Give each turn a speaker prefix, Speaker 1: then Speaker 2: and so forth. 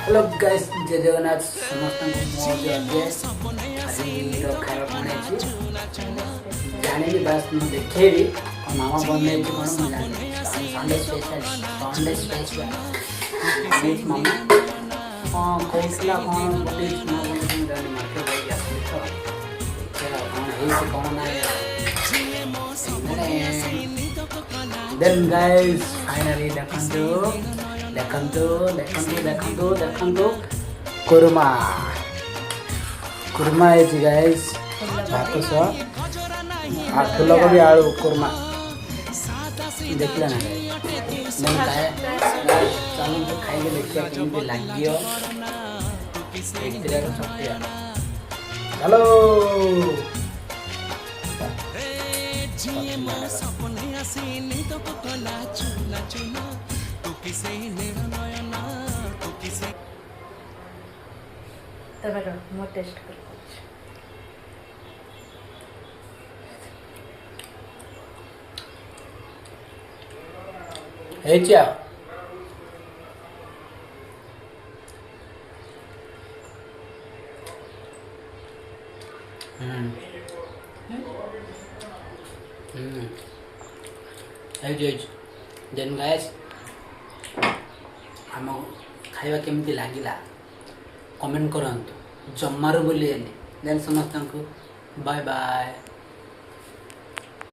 Speaker 1: Hello guys जय जगन्नाथ समस्त आज खाଇବା कौन है जानी बास मुझे देखेबी और मामा बनने कौन मुझे जानी संडे स्पेशल मामा हाँ कहला कौन बोली जानी मार्केट जाई आसली तो देखा कौन है से कौन ना देन गाइस फाइनली देखंतु कुरमा है गाइस भात सह फूलकोबी आलू कुरमा देखला ना नहीं खाए चलो तो खाइए देखिए केमती लागियो एक सत्या हेलो
Speaker 2: मैं टेस्ट कर
Speaker 1: क्या देन गाइस आम खाଇବା केमती लागिला कमेंट करंतु जम्मारू बोली देन समस्त को बाय बाय।